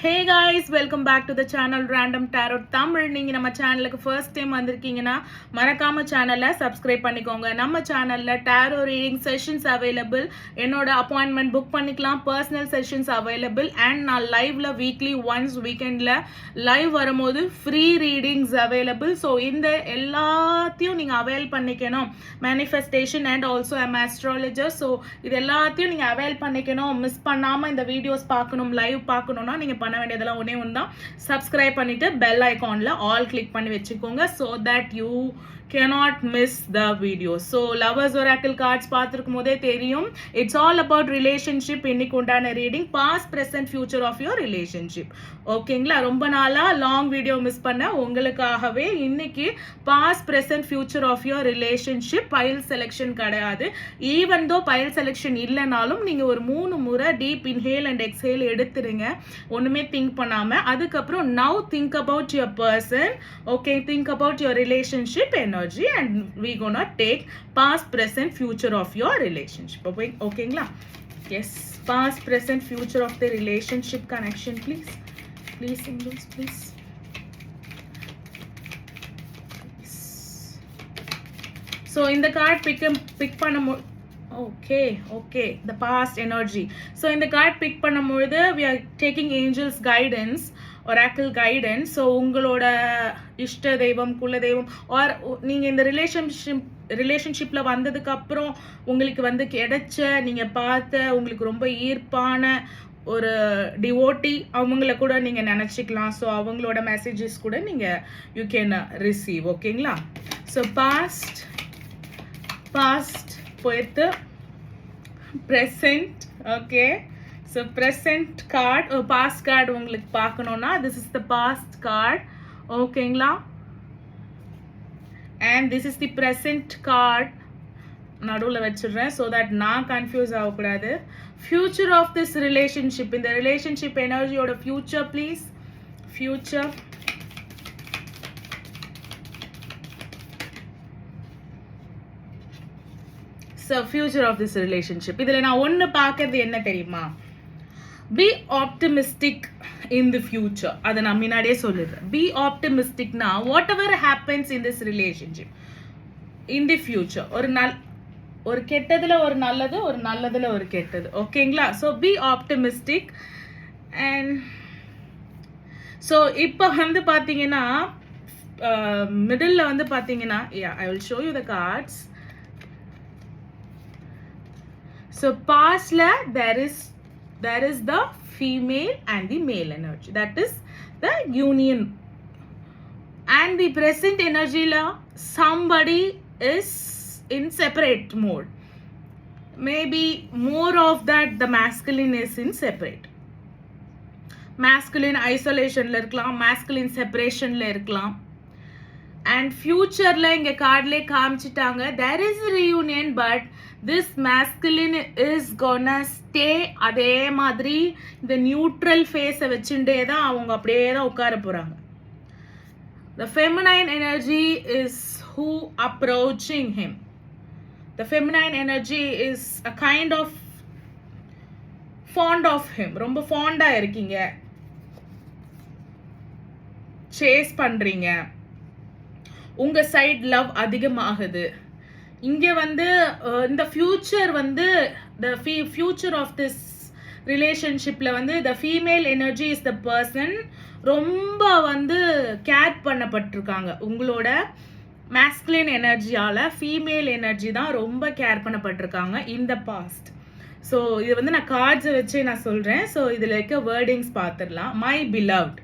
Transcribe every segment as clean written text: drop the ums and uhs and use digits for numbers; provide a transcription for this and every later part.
Hey guys, welcome back to the channel Random Tarot Tamil. நீங்க நம்ம சேனலுக்கு first time வந்திருக்கீங்கன்னா மறக்காம சேனலை சப்ஸ்கிரைப் பண்ணிக்கோங்க. நம்ம சேனல்ல tarot reading sessions available, என்னோட appointment book பண்ணிக்கலாம், personal sessions available and நான் liveல weekly once weekendல live வரும்போது free readings available. So இந்த எல்லாத்தையும் நீங்க avail பண்ணிக்கணும். Manifestation and also I'm astrologer. So இது எல்லாத்தையும் நீங்க avail பண்ணிக்கணும். மிஸ் பண்ணாம இந்த வீடியோஸ் பார்க்கணும், live பார்க்கணும்னா நீங்க பண்ண வேண்டியதெல்லாம் ஒண்ணே ஒண்ணுதான். சப்ஸ்கிரைப் பண்ணிட்டு பெல் ஐகான்ல ஆல் கிளிக் பண்ணி வச்சுக்கோங்க so that you cannot miss the video. So lovers oracle cards பார்த்திருக்கும் போதே தெரியும், it's all about relationship. இன்னைக்கு உண்டான reading past present future of your relationship. ஓகேங்களா, ரொம்ப நாளா லாங் வீடியோ மிஸ் பண்ண உங்களுக்காகவே இன்னைக்கு past present future of your relationship pile selection கிடையாது. ஈவன் தோ pile selection இல்லைனாலும் நீங்க ஒரு 3 முறை டீப் இன்ஹேல் அண்ட் எக்ஸேல் எடுத்துருங்க, ஒண்ணுமே திங்க் பண்ணாம. அதுக்கப்புறம் now think about your person. Okay, think about your relationship energy and we gonna take past present future of your relationship. Okay, yes, past present future of the relationship connection, please angels, please. So in the card pick panna okay, the past energy. So in the card pick பண்ணும்போது we are taking angels guidance, oracle guidance. So உங்களோட இஷ்ட தெய்வம், குல தெய்வம், or நீங்க இந்த ரிலேஷன்ஷிப்ல வந்ததுக்கு அப்புறம் உங்களுக்கு கிடைச்ச, நீங்க பார்த்த, உங்களுக்கு ரொம்ப ஈர்ப்பான ஒரு டிவோட்டி அவங்கள கூட நீங்க நினைச்சுக்கலாம். ஸோ அவங்களோட மெசேஜஸ் கூட நீங்க யூ கேன் ரிசீவ். ஓகேங்களா, ஸோ பாஸ்ட் போயிட்டு present. okay, so present card or past card உங்களுக்கு பார்க்கணும்னா this is the past card. ஓகேங்களா, and this is the present card நடுவுல வச்சிடுறேன் so that நான் கன்ஃபியூஸ் ஆகக்கூடாது. future of this relationship, இந்த relationship எனர்ஜியோட future please. future, so future of this relationship. இதுல நான் ஒன்னு பார்க்கிறது என்ன தெரியுமா, be optimistic in the future. அதை நான் முன்னாடியே சொல்லிடுறேன். be optimistic na whatever happens in this relationship in the future, ஒரு கெட்டதுல ஒரு நல்லது, ஒரு நல்லதுல ஒரு கெட்டது. ஓகேங்களா, so be optimistic. and so இப்போ பாத்தீங்கன்னா மிடில்ல பாத்தீங்கன்னா yeah, I will show you the cards. So past la there is the female and the male energy, that is the union. And the present energy la somebody is in separate mode, maybe more of that the masculine is in separate, masculine isolation la irkalam, masculine separation la irkalam. and future la inga card la kaamichitaanga there is a reunion, but this masculine is gonna stay அதே மாதிரி இந்த neutral ஃபேஸை வச்சுட்டே தான் அவங்க அப்படியே தான் உட்கார போறாங்க. the feminine energy is who approaching him. the feminine energy is a kind of fond of him, ரொம்ப ஃபாண்டா இருக்கீங்க, சேஸ் பண்றீங்க, உங்க சைடு லவ் அதிகமாகுது. இங்க இந்த future the future of this relationshipல the female energy is the person ரொம்ப கேர் பண்ணப்பட்டிருக்காங்க. உங்களோட masculine எனர்ஜியால ஃபீமேல் எனர்ஜி தான் ரொம்ப கேர் பண்ணப்பட்டிருக்காங்க in the past. ஸோ இது நான் கார்ட்ஸை வச்சு நான் சொல்றேன். ஸோ இதுல இருக்க வேர்டிங்ஸ் பார்த்துடலாம். my beloved,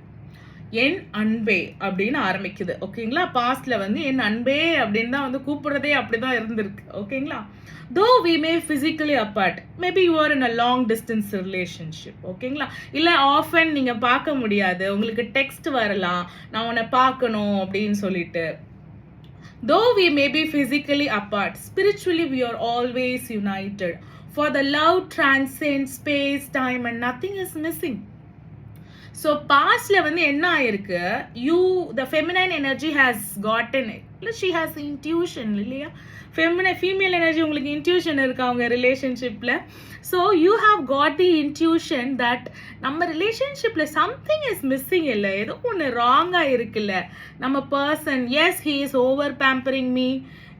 என் அன்பே அப்படின்னு ஆரம்பிக்குது. ஓகேங்களா, பாஸ்ட்ல என் அன்பே அப்படின்னு தான் கூப்பிடுறதே அப்படிதான் இருந்திருக்கு. ஓகேங்களா, though we may physically apart, maybe you are in a long distance relationship. ஓகேங்களா, இல்ல ஆஃபன் நீங்க பார்க்க முடியாது, உங்களுக்கு டெக்ஸ்ட் வரலாம் நான் உன்னை பார்க்கணும் அப்படின்னு சொல்லிட்டு. though we may be physically apart, spiritually we are always united, for the love transcends space time and nothing is missing. So பாஸ்ட்ல என்ன ஆயிருக்கு, the feminine energy has gotten இல்லை ஷி ஹாஸ் இன்ட்யூஷன் இல்லையா? ஃபீமேல் எனர்ஜி உங்களுக்கு intuition இருக்கா அவங்க ரிலேஷன்ஷிப்பில்? So you have got the intuition that நம்ம ரிலேஷன்ஷிப்பில் சம்திங் இஸ் மிஸ்ஸிங் இல்லை, ஏதோ ஒன்று ராங்காக இருக்குல்ல. நம்ம person, S he is over pampering me,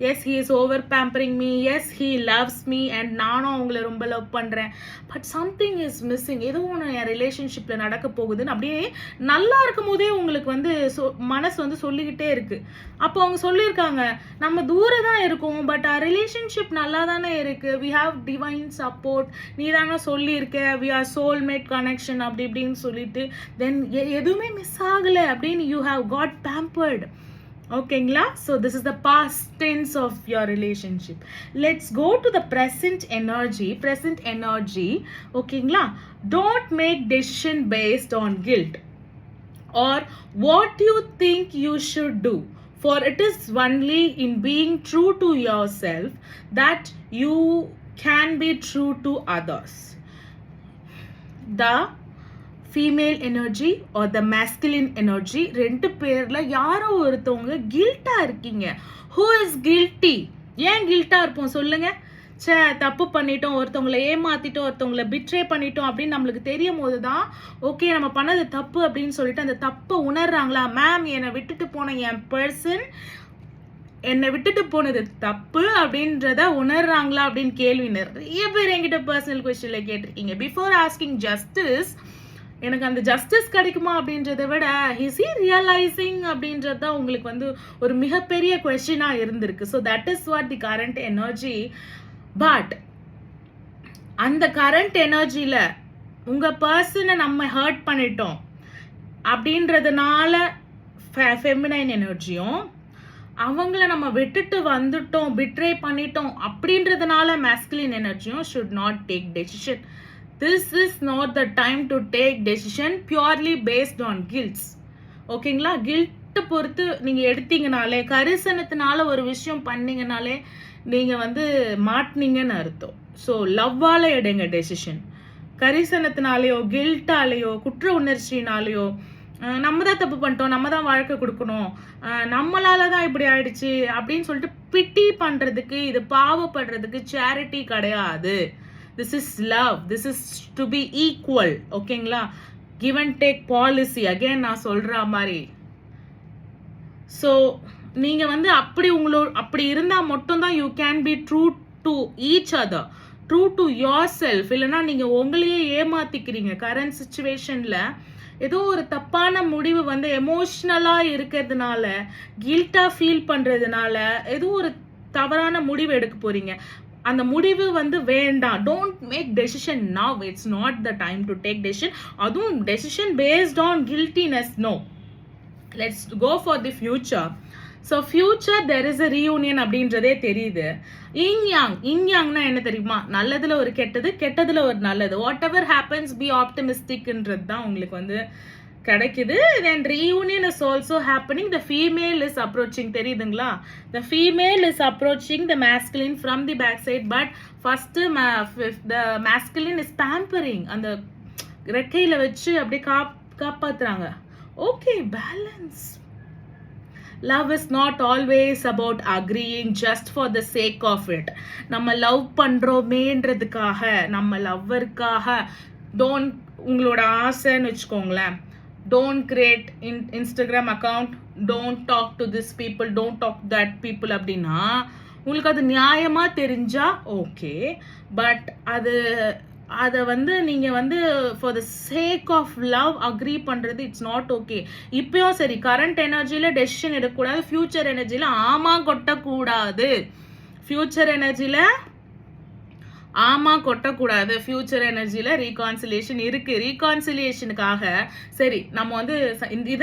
S he is over pampering me, S he loves me and நானும் அவங்கள ரொம்ப லவ் பண்ணுறேன், பட் சம்திங் இஸ் மிஸ்ஸிங், ஏதோ ஒன்று என் ரிலேஷன்ஷிப்பில் நடக்க போகுதுன்னு அப்படியே நல்லா இருக்கும் போதே உங்களுக்கு வந்து மனசு வந்து சொல்லிக்கிட்டே இருக்குது. அப்போ அவங்க சொல்லியிருக்காங்க நம்ம தூரம் தான் இருக்கோம், பட் ரிலேஷன்ஷிப் நல்லா தானே இருக்குது, வி ஹாவ் டிவைன் சப்போர்ட், நீ தானே சொல்லியிருக்க, வி ஆர் சோல்மேட் கனெக்ஷன் அப்படி இப்படின்னு சொல்லிட்டு தென் எதுவுமே மிஸ் ஆகலை அப்படின்னு யூ ஹாவ் காட் பேம்பர்டு. ஓகேங்களா? So this is the past tense of your relationship. Let's go to the present energy. ஓகேங்களா? Don't make decision based on guilt or what you think you should do, for it is only in being true to yourself that you can be true to others. The female energy or the masculine energy, ரெண்டு பேரில் யாரோ ஒருத்தவங்க கில்ட்டாக இருக்கீங்க. Who is guilty? ஏன் கில்ட்டாக இருப்போம் சொல்லுங்கள்? சே தப்பு பண்ணிட்டோம், ஒருத்தவங்களை ஏமாற்றிட்டோம், ஒருத்தவங்களை பிட்ரே பண்ணிட்டோம் அப்படின்னு நம்மளுக்கு தெரியும் போது தான் ஓகே நம்ம பண்ணது தப்பு அப்படின்னு சொல்லிட்டு அந்த தப்பை உணர்றாங்களா? மேம் என்னை விட்டுட்டு போன என் பர்சன் என்னை விட்டுட்டு போனது தப்பு அப்படின்றத உணர்றாங்களா அப்படின்னு கேள்வி நிறைய பேர் என்கிட்ட பர்சனல் கொஸ்டின்ல கேட்டிருக்கீங்க. பிஃபோர் ஆஸ்கிங் ஜஸ்டிஸ், எனக்கு அந்த ஜஸ்டிஸ் கிடைக்குமா அப்படின்றத விட இஸ் ஹி ரியலைசிங் அப்படின்றது தான் உங்களுக்கு வந்து ஒரு மிகப்பெரிய கொஸ்டினாக இருந்திருக்கு. So that is what the current energy. But அந்த கரண்ட் எனர்ஜியில் உங்கள் பர்சனை நம்ம ஹர்ட் பண்ணிட்டோம் அப்படின்றதுனால ஃபெமினைன் எனர்ஜியும், அவங்கள நம்ம விட்டுட்டு வந்துட்டோம், பிட்ரே பண்ணிட்டோம் அப்படின்றதுனால மேஸ்குலின் எனர்ஜியும் should not take decision. This is not the time to take decision purely based on guilt. ஓகேங்களா? கில்ட்டை பொறுத்து நீங்கள் எடுத்தீங்கனாலே, கரிசனத்தினால ஒரு விஷயம் பண்ணீங்கனாலே நீங்கள் வந்து மாட்டினீங்கன்னு அர்த்தம். ஸோ லவ்வால் எடுங்க டெசிஷன். கரிசனத்தினாலேயோ கில்ட்டாலேயோ குற்ற உணர்ச்சினாலேயோ நம்ம தான் தப்பு பண்ணிட்டோம், நம்ம தான் வாழ்க்கை கொடுக்கணும், நம்மளால தான் இப்படி ஆயிடுச்சு அப்படின்னு சொல்லிட்டு பிட்டி பண்ணுறதுக்கு, இது பாவப்படுறதுக்கு சேரிட்டி கிடையாது. This is love. This is to be equal. ஓகேங்களா? Give and take policy. Again நான் சொல்ற மாதிரி. ஸோ நீங்கள் வந்து அப்படி இருந்தால் மட்டும்தான் you can be true to each other, true to yourself. இல்லைன்னா நீங்கள் உங்களையே ஏமாத்திக்கிறீங்க. கரண்ட் சுச்சுவேஷனில் ஏதோ ஒரு தப்பான முடிவு வந்து எமோஷ்னலாக இருக்கிறதுனால, கில்ட்டாக ஃபீல் பண்ணுறதுனால ஏதோ ஒரு தவறான முடிவு எடுக்க போகிறீங்க. அந்த முடிவு வந்து வேண்டாம். Don't make decision now. It's not the time to take decision. அதுவும் decision based on guiltiness. No, let's go for the future. So future there is a reunion அப்படின்றதே தெரியுது. இங்யாங்னா என்ன தெரியுமா? நல்லதுல ஒரு கெட்டது, கெட்டதுல ஒரு நல்லது. வாட் எவர் ஹேப்பன்ஸ் பி ஆப்டிமிஸ்டிக்ன்றது தான் உங்களுக்கு வந்து கிடைக்குது. தென் reunion is also happening. The female is approaching. தெரியுதுங்களா? The female is approaching the masculine from the backside, but first the masculine is pampering. அந்த ரெக்கையில வச்சு அப்படியே காப்பாத்துறாங்க. Okay, balance. Love is not always about agreeing just for the sake of it. நம்ம love பண்றோமேன்றதுக்காக, நம்ம லவ்வருக்காக don't, உங்களோட ஆசைன்னு வச்சுக்கோங்களேன், don't create Instagram account, don't talk to this people, don't talk to that people அப்படின்னா உங்களுக்கு அது நியாயமா தெரிஞ்சா ஓகே. பட் அதை வந்து நீங்கள் வந்து for the sake of love agree பண்ணுறது இட்ஸ் நாட் ஓகே. இப்பயும் சரி, கரண்ட் எனர்ஜியில் டெசிஷன் எடுக்கக்கூடாது, ஃபியூச்சர் எனர்ஜியில் ஆமாம் கொட்டக்கூடாது. ஃபியூச்சர் எனர்ஜியில் ஆமாம் கொட்டக்கூடாது. ஃபியூச்சர் எனர்ஜியில் ரீகான்சிலியேஷன் இருக்குது. ரீகான்சிலியேஷனுக்காக சரி நம்ம வந்து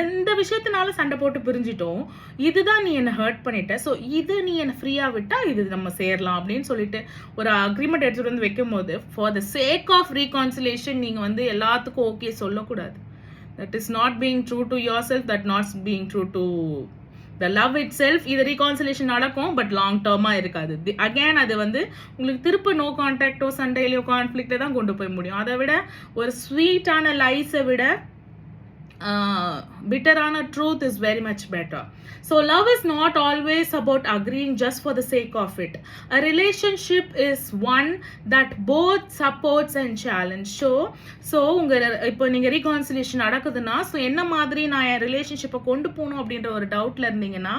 இந்த விஷயத்தினால சண்டை போட்டு பிரிஞ்சிட்டோம், இதுதான் நீ என்னை ஹர்ட் பண்ணிட்ட, ஸோ இது நீ என்னை ஃப்ரீயாக விட்டால் இது நம்ம சேரலாம் அப்படின்னு சொல்லிட்டு ஒரு அக்ரிமெண்ட் எடுத்துகிட்டு வந்து வைக்கும் போது ஃபார் த சேக் ஆஃப் ரீகான்சிலியேஷன் நீங்கள் வந்து எல்லாத்துக்கும் ஓகே சொல்லக்கூடாது. That is not being true to your self, that not being true to the love it self. இது ரீகான்சிலேஷன் நடக்கும், பட் லாங் டேர்மாக இருக்காது. அகேன் அது வந்து உங்களுக்கு திருப்ப நோ கான்டாக்டோ சண்டையிலையோ கான்ஃப்ளிக்டை தான் கொண்டு போய் முடியும். அதை விட ஒரு ஸ்வீட்டான லைஸை விட bitterana truth is very much better. So love is not always about agreeing just for the sake of it. A relationship is one that both supports and challenge. So உங்க இப்போ நீங்க ரீகான்சிலேஷன் நடக்குதுன்னா ஸோ என்ன மாதிரி நான் என் ரிலேஷன்ஷிப்பை கொண்டு போகணும் அப்படின்ற ஒரு டவுட்ல இருந்தீங்கன்னா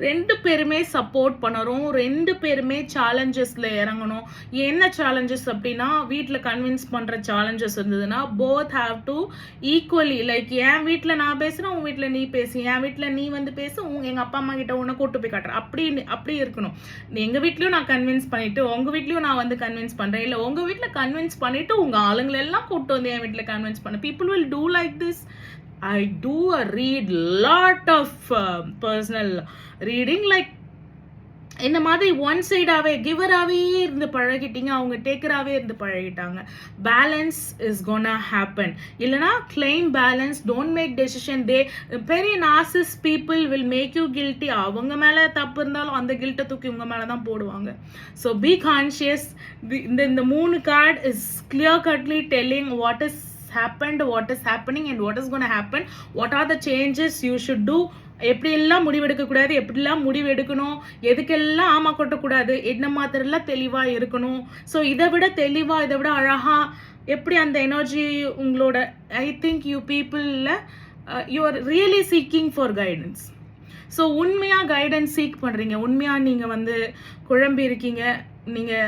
ரெண்டு பேருமே சப்போர்ட் பண்ணணும், ரெண்டு பேருமே சேலஞ்சஸ்ல இறங்கணும். என்ன சேலஞ்சஸ் அப்படின்னா வீட்டில் கன்வின்ஸ் பண்ற சேலஞ்சஸ் இருந்ததுன்னா both have to equally like என் வீட்டில் நான் பேசுகிறேன், உன் வீட்டில் நீ பேசு, என் வீட்டில் நீ வந்து பேசு, எங்கள் அப்பா அம்மா கிட்ட உன்னை கூட்டு போய் காட்டுறேன் அப்படி இருக்கணும். எங்கள் வீட்லேயும் நான் கன்வின்ஸ் பண்ணிவிட்டு உங்கள் வீட்லேயும் நான் வந்து கன்வின்ஸ் பண்ணுறேன், இல்லை உங்கள் வீட்டில் கன்வின்ஸ் பண்ணிவிட்டு உங்கள் ஆளுங்களெல்லாம் கூப்பிட்டு வந்து என் வீட்டில் கன்வின்ஸ் பண்ண. People will do like this. I do read lot of personal reading like இந்த மாதிரி ஒன் சைடாகவே கிவராகவே இருந்து பழகிட்டீங்க, அவங்க டேக்கராகவே இருந்து பழகிட்டாங்க. Balance is gonna happen. இல்லைனா claim balance, don't make decision. பெரிய narcissist people will make you guilty. அவங்க மேலே தப்பு இருந்தாலும் அந்த கில்ட்டை தூக்கி உங்கள் மேலே தான் போடுவாங்க. So B conscious. இந்த 3 card is clear katli telling what is happened, what is happening and what is going to happen, what are the changes you should do, எப்படியெல்லாம் முடிவெடுக்கக்கூடாது, எப்படிலாம் முடிவெடுக்கணும், எதுக்கெல்லாம் ஆமா கொட்டக்கூடாது, என்ன மாதிரிலாம் தெளிவாக இருக்கணும். ஸோ இதை விட தெளிவாக இதை விட அழகாக எப்படி அந்த எனர்ஜி உங்களோட ஐ திங்க் யூ பீப்புளில் you are really seeking for guidance. So உண்மையாக கைடன்ஸ் சீக் பண்ணுறீங்க, உண்மையாக நீங்கள் வந்து குழம்பி இருக்கீங்க, நீங்கள்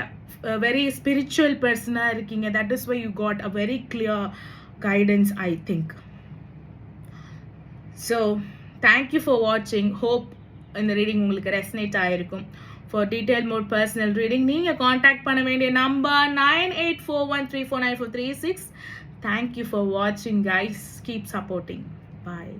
very spiritual person இருக்கீங்க. That is why you got a very clear guidance, I think. So thank you for watching. Hope இந்த ரீடிங் உங்களுக்கு ரெசனேட் ஆயிருக்கும். For detailed more personal reading நீங்க காண்டாக்ட் பண்ண வேண்டிய number 9841349436. Thank you for watching guys. Keep supporting. Bye.